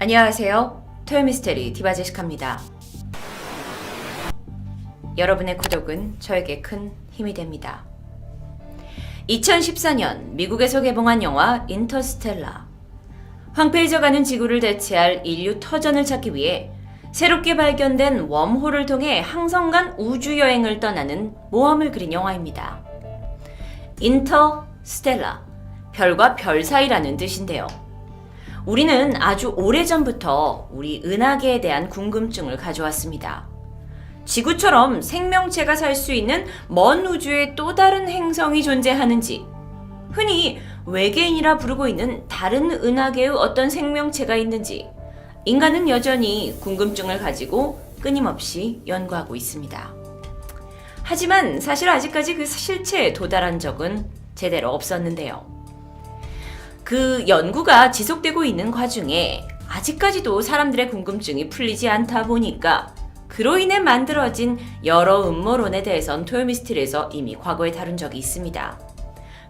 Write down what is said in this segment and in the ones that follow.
안녕하세요. 토요미스테리 디바제시카입니다. 여러분의 구독은 저에게 큰 힘이 됩니다. 2014년 미국에서 개봉한 영화 인터스텔라. 황폐해져가는 지구를 대체할 인류 터전을 찾기 위해 새롭게 발견된 웜홀을 통해 항성간 우주여행을 떠나는 모험을 그린 영화입니다. 인터스텔라, 별과 별 사이라는 뜻인데요. 우리는 아주 오래전부터 우리 은하계에 대한 궁금증을 가져왔습니다. 지구처럼 생명체가 살 수 있는 먼 우주에 또 다른 행성이 존재하는지, 흔히 외계인이라 부르고 있는 다른 은하계의 어떤 생명체가 있는지, 인간은 여전히 궁금증을 가지고 끊임없이 연구하고 있습니다. 하지만 사실 아직까지 그 실체에 도달한 적은 제대로 없었는데요. 그 연구가 지속되고 있는 과정에 아직까지도 사람들의 궁금증이 풀리지 않다 보니까 그로 인해 만들어진 여러 음모론에 대해선 토요미스테리에서 이미 과거에 다룬 적이 있습니다.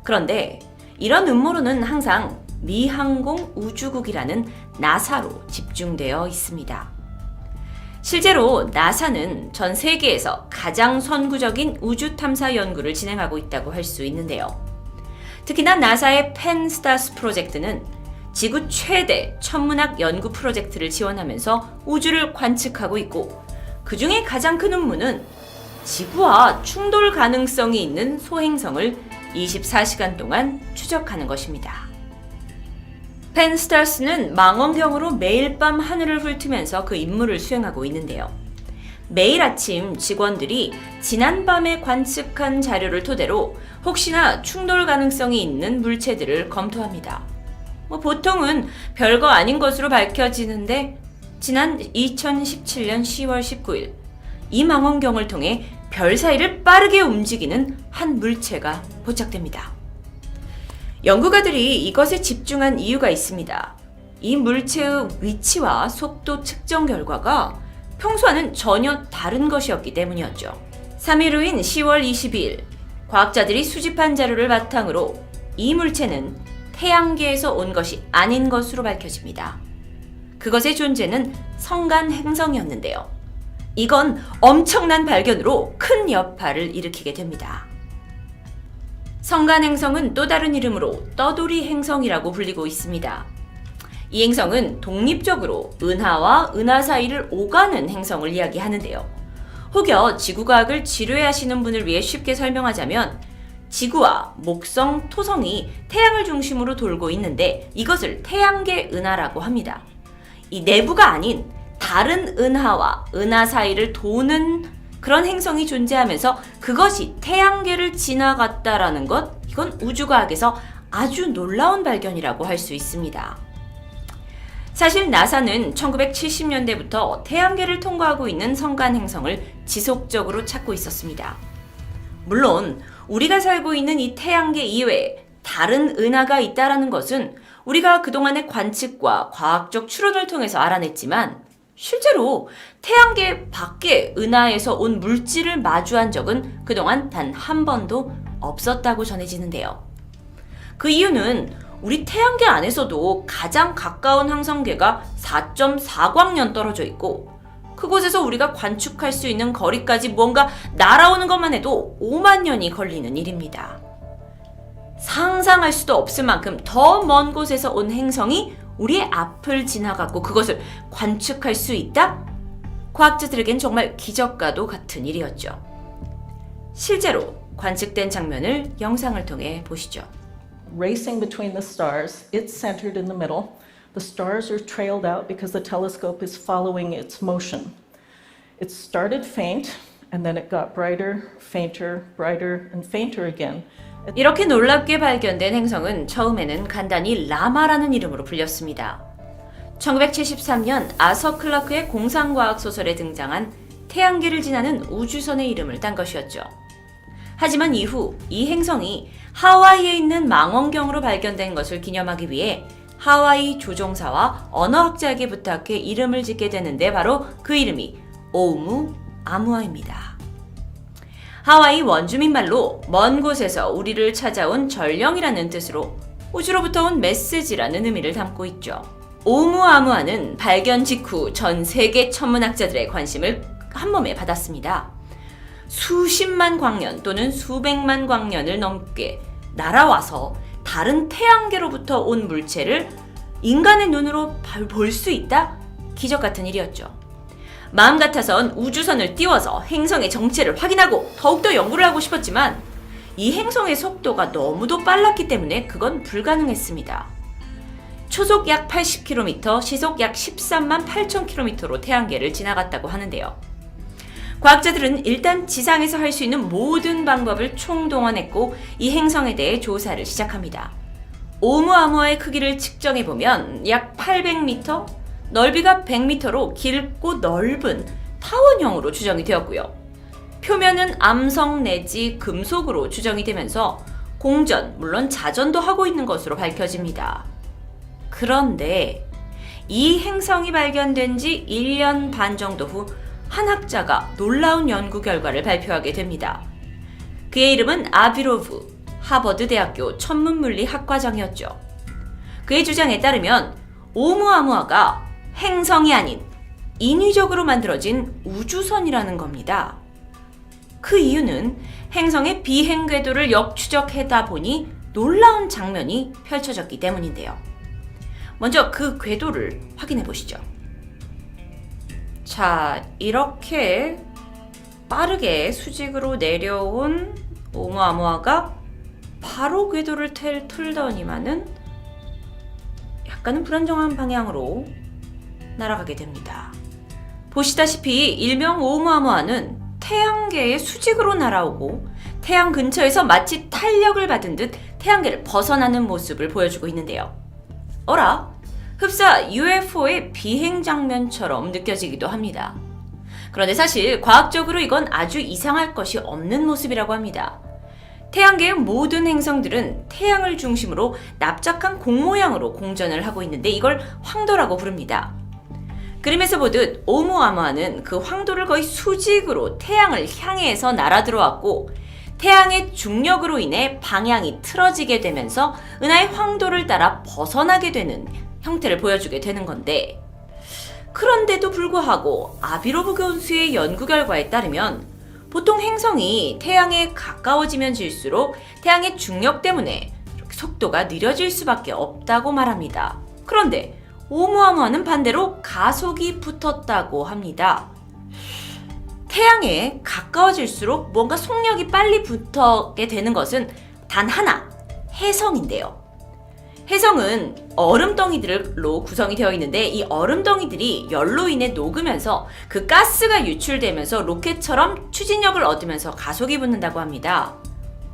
그런데 이런 음모론은 항상 미 항공우주국이라는 나사로 집중되어 있습니다. 실제로 나사는 전 세계에서 가장 선구적인 우주 탐사 연구를 진행하고 있다고 할 수 있는데요. 특히나 나사의 펜스타스 프로젝트는 지구 최대 천문학 연구 프로젝트를 지원하면서 우주를 관측하고 있고, 그 중에 가장 큰 임무는 지구와 충돌 가능성이 있는 소행성을 24시간 동안 추적하는 것입니다. 펜스타스는 망원경으로 매일 밤 하늘을 훑으면서 그 임무를 수행하고 있는데요. 매일 아침 직원들이 지난밤에 관측한 자료를 토대로 혹시나 충돌 가능성이 있는 물체들을 검토합니다. 보통은 별거 아닌 것으로 밝혀지는데, 지난 2017년 10월 19일 이 망원경을 통해 별 사이를 빠르게 움직이는 한 물체가 포착됩니다. 연구가들이 이것에 집중한 이유가 있습니다. 이 물체의 위치와 속도 측정 결과가 평소와는 전혀 다른 것이었기 때문이었죠. 3일 후인 10월 22일, 과학자들이 수집한 자료를 바탕으로 이 물체는 태양계에서 온 것이 아닌 것으로 밝혀집니다. 그것의 존재는 성간 행성이었는데요. 이건 엄청난 발견으로 큰 여파를 일으키게 됩니다. 성간 행성은 또 다른 이름으로 떠돌이 행성이라고 불리고 있습니다. 이 행성은 독립적으로 은하와 은하 사이를 오가는 행성을 이야기하는데요. 혹여 지구과학을 지뢰하시는 분을 위해 쉽게 설명하자면, 지구와 목성, 토성이 태양을 중심으로 돌고 있는데 이것을 태양계 은하라고 합니다. 이 내부가 아닌 다른 은하와 은하 사이를 도는 그런 행성이 존재하면서 그것이 태양계를 지나갔다라는 것, 이건 우주과학에서 아주 놀라운 발견이라고 할 수 있습니다. 사실 나사는 1970년대부터 태양계를 통과하고 있는 성간 행성을 지속적으로 찾고 있었습니다. 물론 우리가 살고 있는 이 태양계 이외에 다른 은하가 있다는 것은 우리가 그동안의 관측과 과학적 추론을 통해서 알아냈지만, 실제로 태양계 밖의 은하에서 온 물질을 마주한 적은 그동안 단 한 번도 없었다고 전해지는데요. 그 이유는 우리 태양계 안에서도 가장 가까운 항성계가 4.4광년 떨어져 있고, 그곳에서 우리가 관측할 수 있는 거리까지 뭔가 날아오는 것만 해도 5만 년이 걸리는 일입니다. 상상할 수도 없을 만큼 더 먼 곳에서 온 행성이 우리의 앞을 지나갔고 그것을 관측할 수 있다? 과학자들에겐 정말 기적과도 같은 일이었죠. 실제로 관측된 장면을 영상을 통해 보시죠. Racing between the stars, it's centered in the middle. The stars are trailed out because the telescope is following its motion. It started faint, and then it got brighter, fainter, brighter, and fainter again. 이렇게 놀랍게 발견된 행성은 처음에는 간단히 라마라는 이름으로 불렸습니다. 1973년 아서 클라크의 공상과학 소설에 등장한 태양계를 지나는 우주선의 이름을 딴 것이었죠. 하지만 이후 이 행성이 하와이에 있는 망원경으로 발견된 것을 기념하기 위해 하와이 조종사와 언어학자에게 부탁해 이름을 짓게 되는데, 바로 그 이름이 오umu아무아입니다. 하와이 원주민 말로 먼 곳에서 우리를 찾아온 전령이라는 뜻으로 우주로부터 온 메시지라는 의미를 담고 있죠. 오umu아무아는 발견 직후 전 세계 천문학자들의 관심을 한몸에 받았습니다. 수십만 광년 또는 수백만 광년을 넘게 날아와서 다른 태양계로부터 온 물체를 인간의 눈으로 볼 수 있다? 기적 같은 일이었죠. 마음 같아선 우주선을 띄워서 행성의 정체를 확인하고 더욱더 연구를 하고 싶었지만 이 행성의 속도가 너무도 빨랐기 때문에 그건 불가능했습니다. 초속 약 80km, 시속 약 13만 8천 km로 태양계를 지나갔다고 하는데요. 과학자들은 일단 지상에서 할 수 있는 모든 방법을 총동원했고 이 행성에 대해 조사를 시작합니다. 오umu아무아의 크기를 측정해보면 약 800m, 넓이가 100m로 길고 넓은 타원형으로 추정이 되었고요. 표면은 암석 내지 금속으로 추정이 되면서 공전, 물론 자전도 하고 있는 것으로 밝혀집니다. 그런데 이 행성이 발견된 지 1년 반 정도 후 한 학자가 놀라운 연구 결과를 발표하게 됩니다. 그의 이름은 아비로브, 하버드 대학교 천문물리 학과장이었죠. 그의 주장에 따르면 오umu아무아가 행성이 아닌 인위적으로 만들어진 우주선이라는 겁니다. 그 이유는 행성의 비행 궤도를 역추적하다 보니 놀라운 장면이 펼쳐졌기 때문인데요. 먼저 그 궤도를 확인해 보시죠. 자, 이렇게 빠르게 수직으로 내려온 오umu아무아가 바로 궤도를 틀더니만은 약간은 불안정한 방향으로 날아가게 됩니다. 보시다시피 일명 오umu아무아는 태양계의 수직으로 날아오고 태양 근처에서 마치 탄력을 받은 듯 태양계를 벗어나는 모습을 보여주고 있는데요. 어라? 흡사 UFO의 비행 장면처럼 느껴지기도 합니다. 그런데 사실 과학적으로 이건 아주 이상할 것이 없는 모습이라고 합니다. 태양계의 모든 행성들은 태양을 중심으로 납작한 공 모양으로 공전을 하고 있는데 이걸 황도라고 부릅니다. 그림에서 보듯 오umu아무아는 그 황도를 거의 수직으로 태양을 향해서 날아 들어왔고 태양의 중력으로 인해 방향이 틀어지게 되면서 은하의 황도를 따라 벗어나게 되는 형태를 보여주게 되는 건데, 그런데도 불구하고 아비로브 교수의 연구 결과에 따르면 보통 행성이 태양에 가까워지면 질수록 태양의 중력 때문에 이렇게 속도가 느려질 수밖에 없다고 말합니다. 그런데 오umu아무아는 반대로 가속이 붙었다고 합니다. 태양에 가까워질수록 뭔가 속력이 빨리 붙게 되는 것은 단 하나, 해성인데요. 해성은 얼음덩이들로 구성이 되어 있는데 이 얼음덩이들이 열로 인해 녹으면서 그 가스가 유출되면서 로켓처럼 추진력을 얻으면서 가속이 붙는다고 합니다.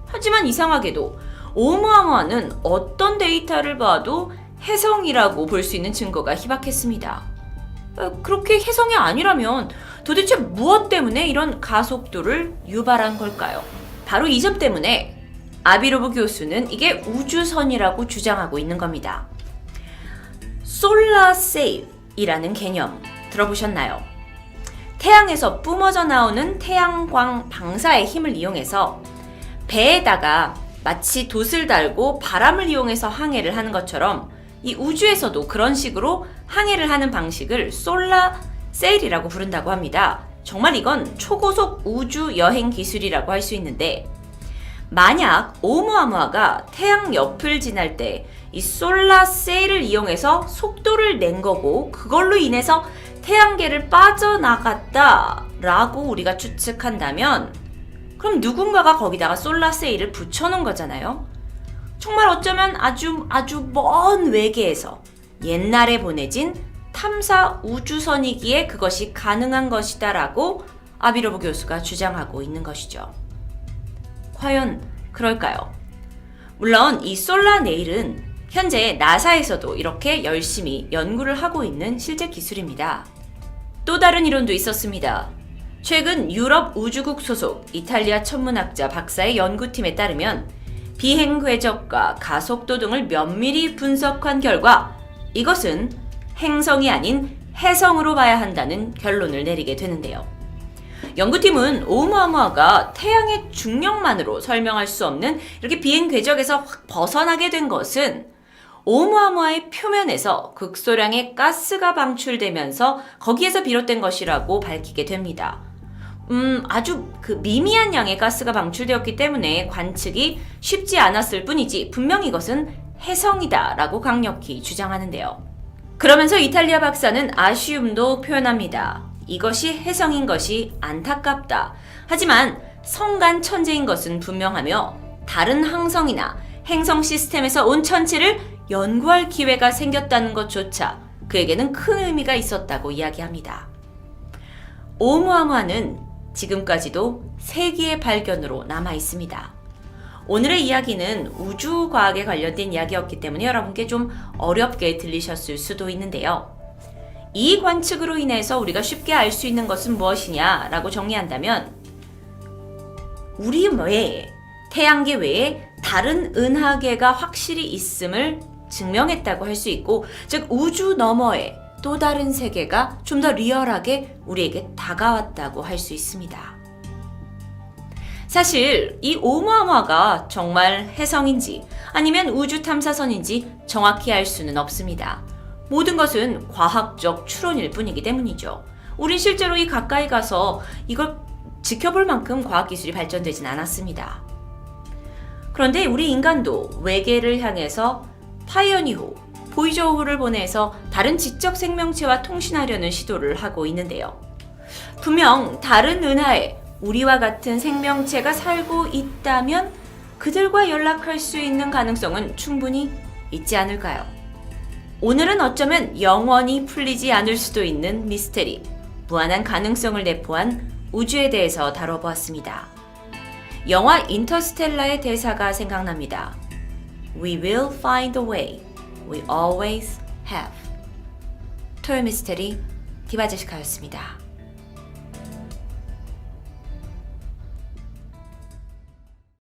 하지만 이상하게도 오umu아무아는 어떤 데이터를 봐도 해성이라고 볼 수 있는 증거가 희박했습니다. 그렇게 해성이 아니라면 도대체 무엇 때문에 이런 가속도를 유발한 걸까요? 바로 이 점 때문에 아비로브 교수는 이게 우주선이라고 주장하고 있는 겁니다. 솔라세일이라는 개념 들어보셨나요? 태양에서 뿜어져 나오는 태양광 방사의 힘을 이용해서 배에다가 마치 돛을 달고 바람을 이용해서 항해를 하는 것처럼 이 우주에서도 그런 식으로 항해를 하는 방식을 솔라세일이라고 부른다고 합니다. 정말 이건 초고속 우주 여행 기술이라고 할 수 있는데, 만약 오umu아무아가 태양 옆을 지날 때 이 솔라세일을 이용해서 속도를 낸 거고 그걸로 인해서 태양계를 빠져나갔다라고 우리가 추측한다면, 그럼 누군가가 거기다가 솔라세일을 붙여놓은 거잖아요. 정말 어쩌면 아주 먼 외계에서 옛날에 보내진 탐사 우주선이기에 그것이 가능한 것이다라고 아비로브 교수가 주장하고 있는 것이죠. 과연 그럴까요? 물론 이 솔라네일은 현재 나사에서도 이렇게 열심히 연구를 하고 있는 실제 기술입니다. 또 다른 이론도 있었습니다. 최근 유럽 우주국 소속 이탈리아 천문학자 박사의 연구팀에 따르면 비행 궤적과 가속도 등을 면밀히 분석한 결과 이것은 행성이 아닌 해성으로 봐야 한다는 결론을 내리게 되는데요. 연구팀은 오umu아무아가 태양의 중력만으로 설명할 수 없는 이렇게 비행 궤적에서 확 벗어나게 된 것은 오umu아무아의 표면에서 극소량의 가스가 방출되면서 거기에서 비롯된 것이라고 밝히게 됩니다. 아주 미미한 양의 가스가 방출되었기 때문에 관측이 쉽지 않았을 뿐이지 분명 이것은 혜성이다라고 강력히 주장하는데요. 그러면서 이탈리아 박사는 아쉬움도 표현합니다. 이것이 혜성인 것이 안타깝다. 하지만 성간 천재인 것은 분명하며 다른 항성이나 행성 시스템에서 온 천체를 연구할 기회가 생겼다는 것조차 그에게는 큰 의미가 있었다고 이야기합니다. 오umu아무아는 지금까지도 세기의 발견으로 남아 있습니다. 오늘의 이야기는 우주과학에 관련된 이야기였기 때문에 여러분께 좀 어렵게 들리셨을 수도 있는데요. 이 관측으로 인해서 우리가 쉽게 알 수 있는 것은 무엇이냐라고 정리한다면 우리 외에 태양계 외에 다른 은하계가 확실히 있음을 증명했다고 할 수 있고, 즉 우주 너머에 또 다른 세계가 좀 더 리얼하게 우리에게 다가왔다고 할 수 있습니다. 사실 이 오umu아무아가 정말 혜성인지 아니면 우주 탐사선인지 정확히 알 수는 없습니다. 모든 것은 과학적 추론일 뿐이기 때문이죠. 우린 실제로 이 가까이 가서 이걸 지켜볼 만큼 과학기술이 발전되진 않았습니다. 그런데 우리 인간도 외계를 향해서 파이어니호, 보이저우를 보내서 다른 지적 생명체와 통신하려는 시도를 하고 있는데요. 분명 다른 은하에 우리와 같은 생명체가 살고 있다면 그들과 연락할 수 있는 가능성은 충분히 있지 않을까요? 오늘은 어쩌면 영원히 풀리지 않을 수도 있는 미스테리, 무한한 가능성을 내포한 우주에 대해서 다뤄보았습니다. 영화 인터스텔라의 대사가 생각납니다. We will find a way. We always have. 토요 미스테리 디바제시카였습니다.